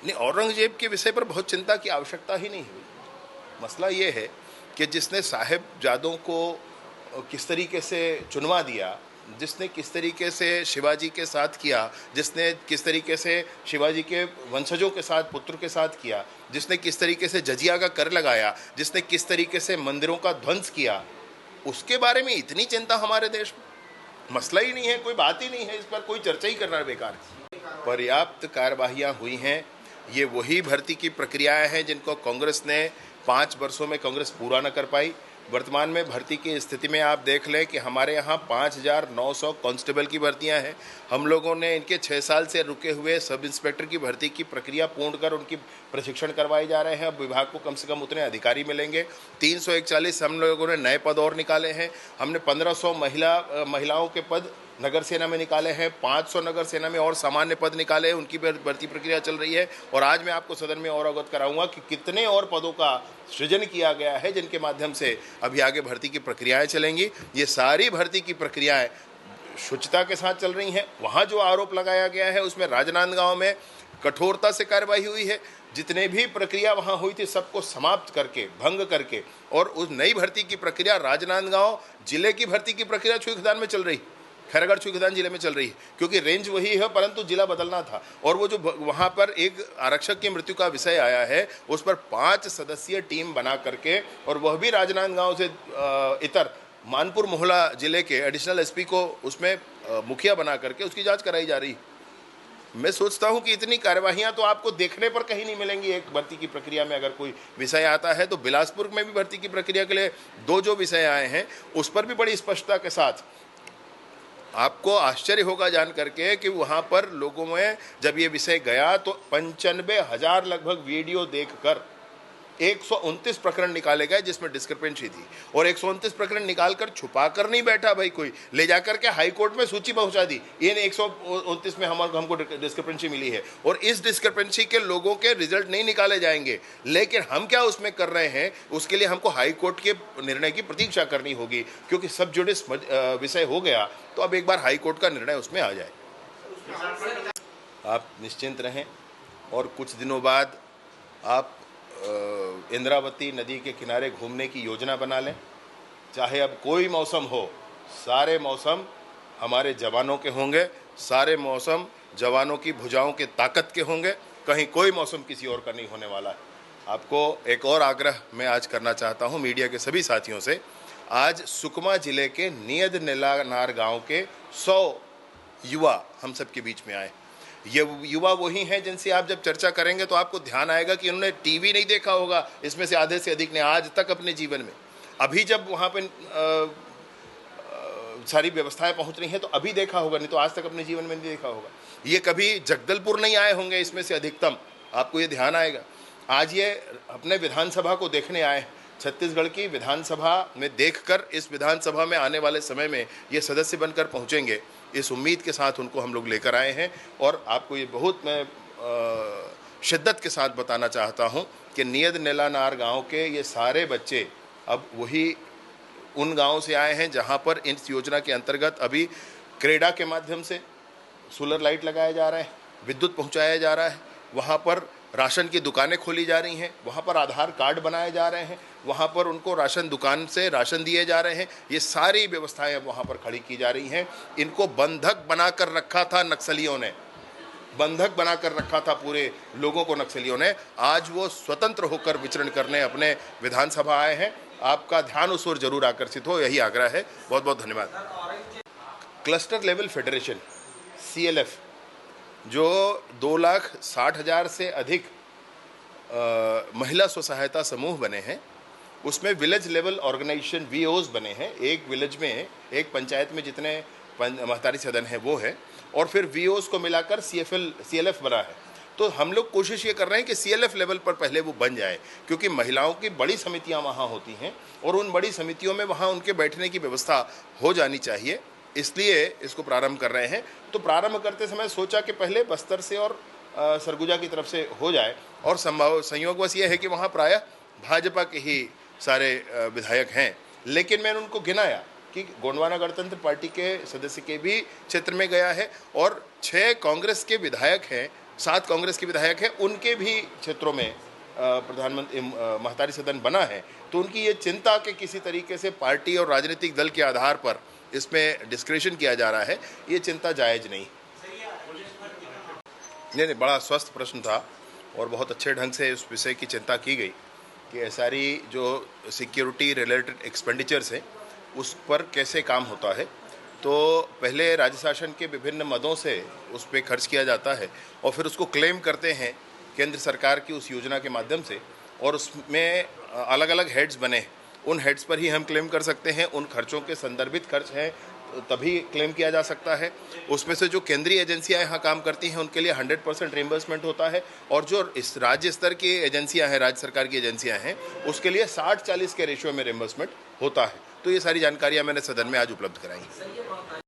नहीं, औरंगजेब के विषय पर बहुत चिंता की आवश्यकता ही नहीं हुई। मसला ये है कि जिसने साहिबजादों को किस तरीके से चुनवा दिया, जिसने किस तरीके से शिवाजी के साथ किया, जिसने किस तरीके से शिवाजी के वंशजों के साथ, पुत्र के साथ किया, जिसने किस तरीके से जजिया का कर लगाया, जिसने किस तरीके से मंदिरों का ध्वंस किया, उसके बारे में इतनी चिंता हमारे देश में। मसला ही नहीं है, कोई बात ही नहीं है, इस पर कोई चर्चा ही करना बेकार है। पर्याप्त कार्यवाहियाँ हुई हैं। ये वही भर्ती की प्रक्रियाएं हैं जिनको कांग्रेस ने 5 वर्षों में कांग्रेस पूरा न कर पाई। वर्तमान में भर्ती की स्थिति में आप देख लें कि हमारे यहाँ 5,900 कांस्टेबल की भर्तियां हैं। हम लोगों ने इनके 6 साल से रुके हुए सब इंस्पेक्टर की भर्ती की प्रक्रिया पूर्ण कर उनकी प्रशिक्षण करवाए जा रहे हैं। अब विभाग को कम से कम उतने अधिकारी मिलेंगे। 341 हम लोगों ने नए पद और निकाले हैं। हमने 1500 महिलाओं के पद नगर सेना में निकाले हैं, 500 नगर सेना में और सामान्य पद निकाले हैं, उनकी भर्ती प्रक्रिया चल रही है। और आज मैं आपको सदन में और अवगत कराऊंगा कि कितने और पदों का सृजन किया गया है जिनके माध्यम से अभी आगे भर्ती की प्रक्रियाएं चलेंगी। ये सारी भर्ती की प्रक्रियाएं शुचिता के साथ चल रही हैं। वहाँ जो आरोप लगाया गया है उसमें राजनांदगांव में कठोरता से कार्रवाई हुई है। जितने भी प्रक्रिया वहाँ हुई थी सबको समाप्त करके, भंग करके, और उस नई भर्ती की प्रक्रिया राजनांदगांव जिले की भर्ती की प्रक्रिया छुईखदान में चल रही, खैरागढ़ छुईखदान जिले में चल रही है, क्योंकि रेंज वही है परंतु जिला बदलना था। और वो जो वहाँ पर एक आरक्षक की मृत्यु का विषय आया है उस पर 5 सदस्यीय टीम बना करके, और वह भी राजनांदगांव से इतर मानपुर मोहला जिले के एडिशनल एसपी को उसमें मुखिया बना करके उसकी जांच कराई जा रही है। मैं सोचता हूं कि इतनी कार्यवाहियां तो आपको देखने पर कहीं नहीं मिलेंगी। एक भर्ती की प्रक्रिया में अगर कोई विषय आता है तो बिलासपुर में भी भर्ती की प्रक्रिया के लिए 2 जो विषय आए हैं उस पर भी बड़ी स्पष्टता के साथ आपको आश्चर्य होगा जान करके कि वहाँ पर लोगों में जब ये विषय गया तो 95,000 लगभग वीडियो देखकर 129 प्रकरण निकाले गए जिसमें डिस्क्रिपेंसी थी। और 129 प्रकरण निकालकर छुपा कर नहीं बैठा भाई कोई, ले जाकर के हाई कोर्ट में सूची पहुंचा दी, इन 129 में हमको डिस्क्रिपेंसी मिली है और इस डिस्क्रिपेंसी के लोगों के रिजल्ट नहीं निकाले जाएंगे। लेकिन हम क्या उसमें कर रहे हैं, उसके लिए हमको हाई कोर्ट के निर्णय की प्रतीक्षा करनी होगी, क्योंकि सब जुडिस विषय हो गया तो अब एक बार हाई कोर्ट का निर्णय उसमें आ जाए। आप निश्चिंत रहें और कुछ दिनों बाद आप इंद्रावती नदी के किनारे घूमने की योजना बना लें। चाहे अब कोई मौसम हो, सारे मौसम हमारे जवानों के होंगे, सारे मौसम जवानों की भुजाओं के ताकत के होंगे, कहीं कोई मौसम किसी और का नहीं होने वाला है। आपको एक और आग्रह मैं आज करना चाहता हूं मीडिया के सभी साथियों से। आज सुकमा जिले के नियद नेलानार गांव के 100 युवा हम सब के बीच में आए। ये युवा वही हैं जिनसे आप जब चर्चा करेंगे तो आपको ध्यान आएगा कि उन्होंने टीवी नहीं देखा होगा, इसमें से आधे से अधिक ने आज तक अपने जीवन में। अभी जब वहाँ पे सारी व्यवस्थाएं पहुँच रही हैं तो अभी देखा होगा, नहीं तो आज तक अपने जीवन में नहीं देखा होगा। ये कभी जगदलपुर नहीं आए होंगे, इसमें से अधिकतम आपको ये ध्यान आएगा। आज ये अपने विधानसभा को देखने आए, छत्तीसगढ़ की विधानसभा में देखकर इस विधानसभा में आने वाले समय में ये सदस्य बनकर पहुँचेंगे, इस उम्मीद के साथ उनको हम लोग लेकर आए हैं। और आपको ये बहुत मैं शिद्दत के साथ बताना चाहता हूं कि नियद नेलानार गांव के ये सारे बच्चे अब वही उन गांवों से आए हैं जहां पर इस योजना के अंतर्गत अभी क्रेडा के माध्यम से सोलर लाइट लगाए जा रहे हैं, विद्युत पहुंचाया जा रहा है, वहां पर राशन की दुकानें खोली जा रही हैं, वहाँ पर आधार कार्ड बनाए जा रहे हैं, वहाँ पर उनको राशन दुकान से राशन दिए जा रहे हैं। ये सारी व्यवस्थाएं अब वहाँ पर खड़ी की जा रही हैं। इनको बंधक बनाकर रखा था नक्सलियों ने, बंधक बनाकर रखा था पूरे लोगों को नक्सलियों ने। आज वो स्वतंत्र होकर विचरण करने अपने विधानसभा आए हैं। आपका ध्यान उस ओर जरूर आकर्षित हो, यही आग्रह है। बहुत बहुत धन्यवाद। क्लस्टर लेवल फेडरेशन CLF जो 2,60,000 से अधिक महिला स्व सहायता समूह बने हैं, उसमें विलेज लेवल ऑर्गेनाइजेशन VOs बने हैं। एक विलेज में, एक पंचायत में जितने महतारी सदन है वो है, और फिर VOs को मिलाकर CLF बना है। तो हम लोग कोशिश ये कर रहे हैं कि CLF लेवल पर पहले वो बन जाए, क्योंकि महिलाओं की बड़ी समितियां वहाँ होती हैं और उन बड़ी समितियों में वहाँ उनके बैठने की व्यवस्था हो जानी चाहिए, इसलिए इसको प्रारंभ कर रहे हैं। तो प्रारंभ करते समय सोचा कि पहले बस्तर से और सरगुजा की तरफ से हो जाए, और संयोगवश ये है कि वहाँ प्रायः भाजपा के ही सारे विधायक हैं। लेकिन मैंने उनको गिनाया कि गोंडवाना गणतंत्र पार्टी के सदस्य के भी क्षेत्र में गया है और 6 कांग्रेस के विधायक हैं 7 कांग्रेस के विधायक हैं, उनके भी क्षेत्रों में प्रधानमंत्री महतारी सदन बना है, तो उनकी ये चिंता कि किसी तरीके से पार्टी और राजनीतिक दल के आधार पर इसमें डिस्क्रिशन किया जा रहा है, ये चिंता जायज़ नहीं। नहीं, बड़ा स्वस्थ प्रश्न था और बहुत अच्छे ढंग से उस विषय की चिंता की गई कि एसआरई जो सिक्योरिटी रिलेटेड एक्सपेंडिचर्स हैं उस पर कैसे काम होता है। तो पहले राज्य शासन के विभिन्न मदों से उस पर खर्च किया जाता है और फिर उसको क्लेम करते हैं केंद्र सरकार की उस योजना के माध्यम से, और उसमें अलग अलग हेड्स बने, उन हेड्स पर ही हम क्लेम कर सकते हैं। उन खर्चों के संदर्भित खर्च हैं तभी क्लेम किया जा सकता है। उसमें से जो केंद्रीय एजेंसियां यहाँ काम करती हैं उनके लिए 100% रिम्बर्समेंट होता है, और जो इस राज्य स्तर की एजेंसियां हैं, राज्य सरकार की एजेंसियां हैं, उसके लिए 60-40 के रेशियो में रिम्बर्समेंट होता है। तो ये सारी जानकारियां मैंने सदन में आज उपलब्ध कराई।